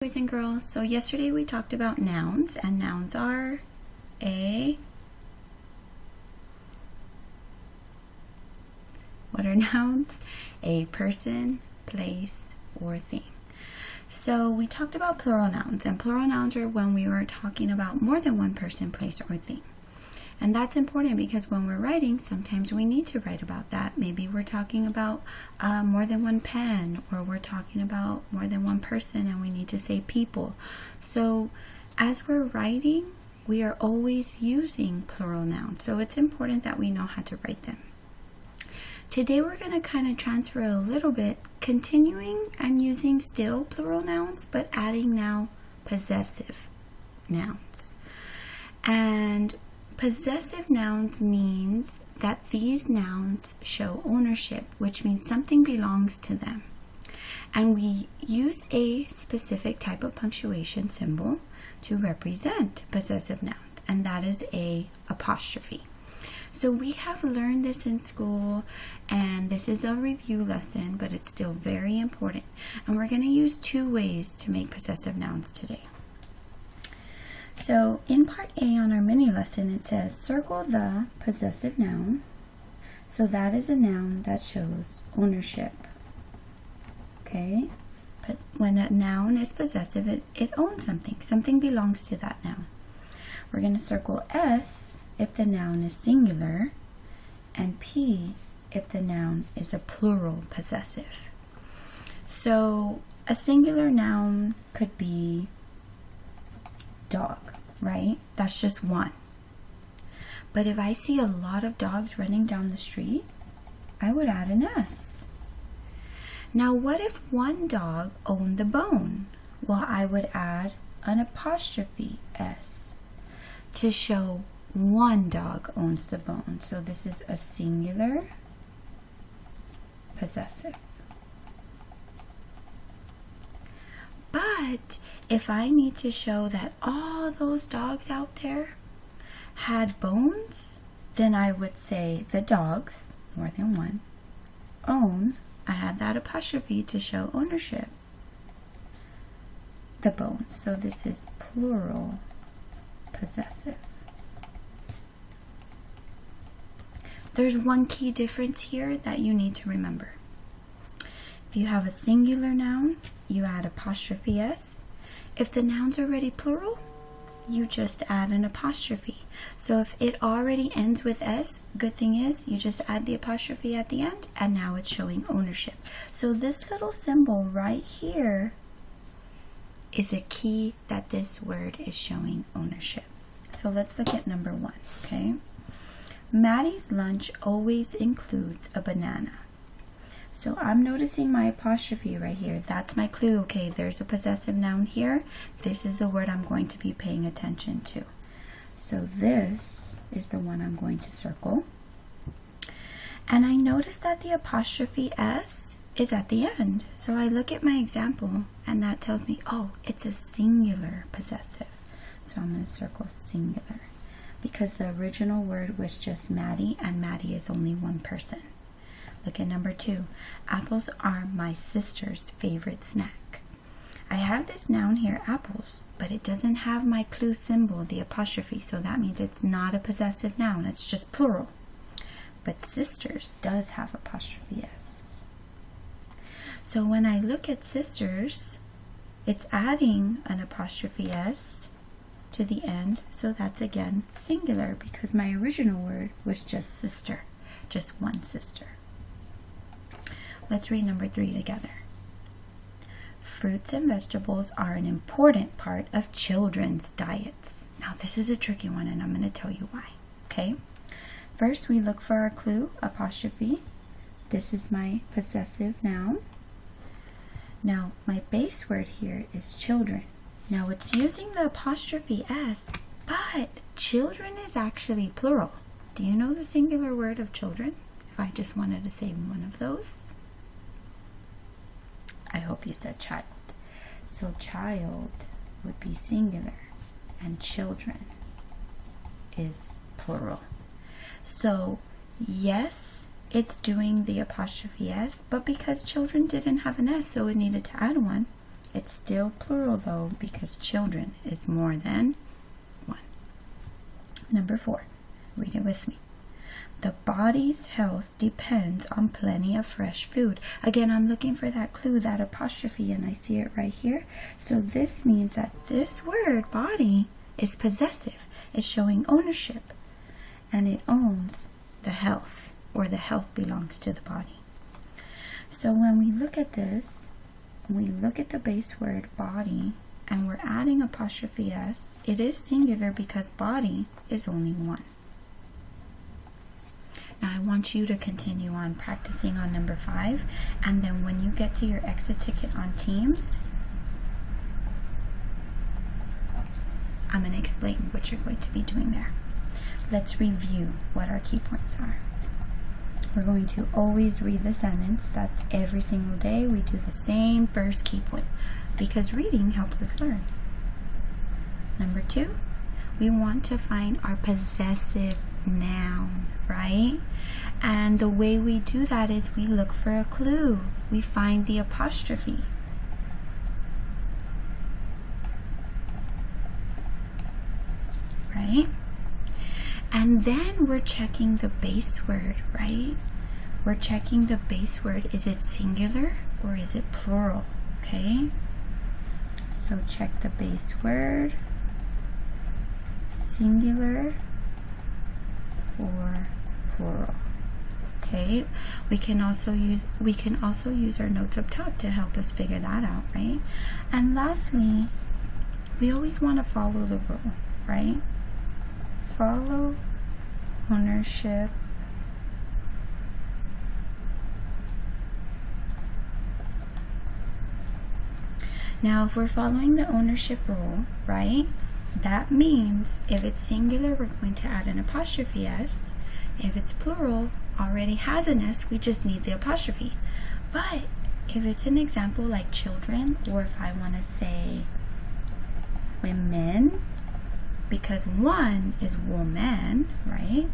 Boys and girls, so yesterday we talked about nouns, and nouns are what are nouns? A person, place, or thing. So we talked about plural nouns, and plural nouns are when we were talking about more than one person, place, or thing. And that's important because when we're writing, sometimes we need to write about that. Maybe we're talking about more than one pen, or we're talking about more than one person and we need to say people. So as we're writing, we are always using plural nouns. So it's important that we know how to write them. Today we're going to kind of transfer a little bit, continuing and using still plural nouns, but adding now possessive nouns. And possessive nouns means that these nouns show ownership, which means something belongs to them. And we use a specific type of punctuation symbol to represent possessive nouns, and that is a apostrophe. So we have learned this in school, and this is a review lesson, but it's still very important. And we're going to use two ways to make possessive nouns today. So in part A on our mini lesson, it says circle the possessive noun. So that is a noun that shows ownership. Okay? When a noun is possessive, it owns something. Something belongs to that noun. We're going to circle S if the noun is singular, and P if the noun is a plural possessive. So a singular noun could be dog, right? That's just one. But if I see a lot of dogs running down the street, I would add an S. Now, what if one dog owned the bone? Well, I would add an apostrophe S to show one dog owns the bone. So this is a singular possessive. But if I need to show that all those dogs out there had bones, then I would say the dogs, more than one, own. I had that apostrophe to show ownership. The bone. So this is plural possessive. There's one key difference here that you need to remember. If you have a singular noun, you add apostrophe S. If the noun's already plural, you just add an apostrophe. So if it already ends with S, good thing is you just add the apostrophe at the end, and now it's showing ownership. So this little symbol right here is a key that this word is showing ownership. So let's look at number one, okay? Maddie's lunch always includes a banana. So I'm noticing my apostrophe right here. That's my clue. Okay, there's a possessive noun here. This is the word I'm going to be paying attention to. So this is the one I'm going to circle. And I notice that the apostrophe S is at the end. So I look at my example, and that tells me, oh, it's a singular possessive. So I'm going to circle singular, because the original word was just Maddie, and Maddie is only one person. Look at number two. Apples are my sister's favorite snack. I have this noun here, apples, but it doesn't have my clue symbol, the apostrophe, so that means it's not a possessive noun. It's just plural. But sisters does have apostrophe S. So when I look at sisters, it's adding an apostrophe S to the end, so that's again singular because my original word was just sister, just one sister. Let's read number three together. Fruits and vegetables are an important part of children's diets. Now this is a tricky one, and I'm going to tell you why. Okay, first we look for our clue, apostrophe. This is my possessive noun. Now my base word here is children. Now it's using the apostrophe S, but children is actually plural. Do you know the singular word of children? If I just wanted to say one of those. I hope you said child. So child would be singular, and children is plural. So yes, it's doing the apostrophe S, but because children didn't have an S, so it needed to add one, It's still plural though, because children is more than one. Number 4, read it with me. The body's health depends on plenty of fresh food. Again, I'm looking for that clue, that apostrophe, and I see it right here. So this means that this word, body, is possessive. It's showing ownership, and it owns the health, or the health belongs to the body. So when we look at this, we look at the base word body, and we're adding apostrophe s. It is singular because body is only one. Now I want you to continue on practicing on number 5, and then when you get to your exit ticket on Teams, I'm going to explain what you're going to be doing there. Let's review what our key points are. We're going to always read the sentence. That's every single day. We do the same first key point because reading helps us learn. Number 2, we want to find our possessive noun, right? And the way we do that is we look for a clue. We find the apostrophe. Right? And then we're checking the base word, right? We're checking the base word. Is it singular or is it plural? Okay? So check the base word. Singular or plural. Okay? We can also use our notes up top to help us figure that out, right? And lastly, we always want to follow the rule, right? Follow ownership Now, if we're following the ownership rule, right, that means if it's singular, we're going to add an apostrophe s. If it's plural, already has an s, we just need the apostrophe. But if it's an example like children, or if I want to say women, because one is woman, right?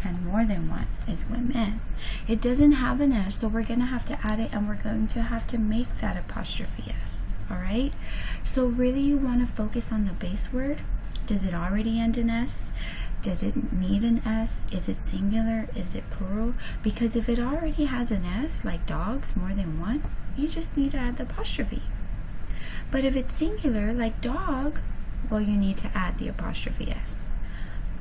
And more than one is women. It doesn't have an s, so we're going to have to add it, and we're going to have to make that apostrophe s, all right? So really you want to focus on the base word. Does it already end in s? Does it need an s? Is it singular? Is it plural? Because if it already has an s, like dogs, more than one, you just need to add the apostrophe. But if it's singular, like dog, well, you need to add the apostrophe s.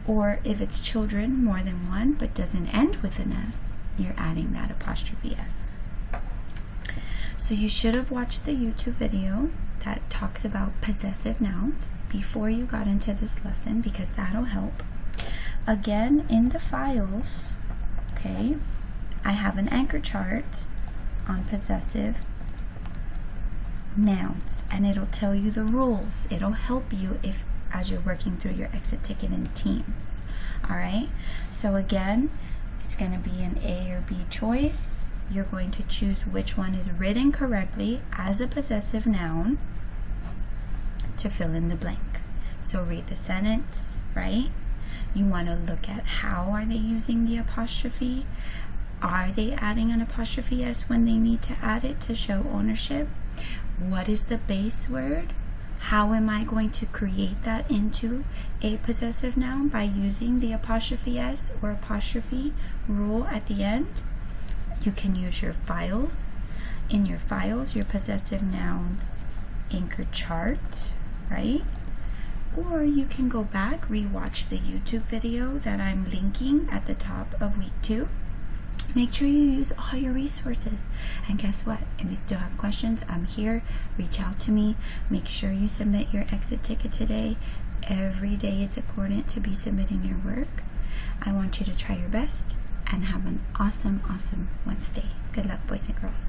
Or if it's children, more than one, but doesn't end with an s, you're adding that apostrophe s. So you should have watched the YouTube video that talks about possessive nouns before you got into this lesson, because that'll help. Again, in the files, okay, I have an anchor chart on possessive nouns, and it'll tell you the rules. It'll help you as you're working through your exit ticket in Teams. All right, so again, it's going to be an A or B choice. You're going to choose which one is written correctly as a possessive noun to fill in the blank. So read the sentence, right? You want to look at how are they using the apostrophe. Are they adding an apostrophe s when they need to add it to show ownership? What is the base word? How am I going to create that into a possessive noun? By using the apostrophe s or apostrophe rule at the end. You can use your files. In your files, your possessive nouns anchor chart, right? Or you can go back, rewatch the YouTube video that I'm linking at the top of week 2. Make sure you use all your resources. And guess what? If you still have questions, I'm here. Reach out to me. Make sure you submit your exit ticket today. Every day it's important to be submitting your work. I want you to try your best and have an awesome, awesome Wednesday. Good luck, boys and girls.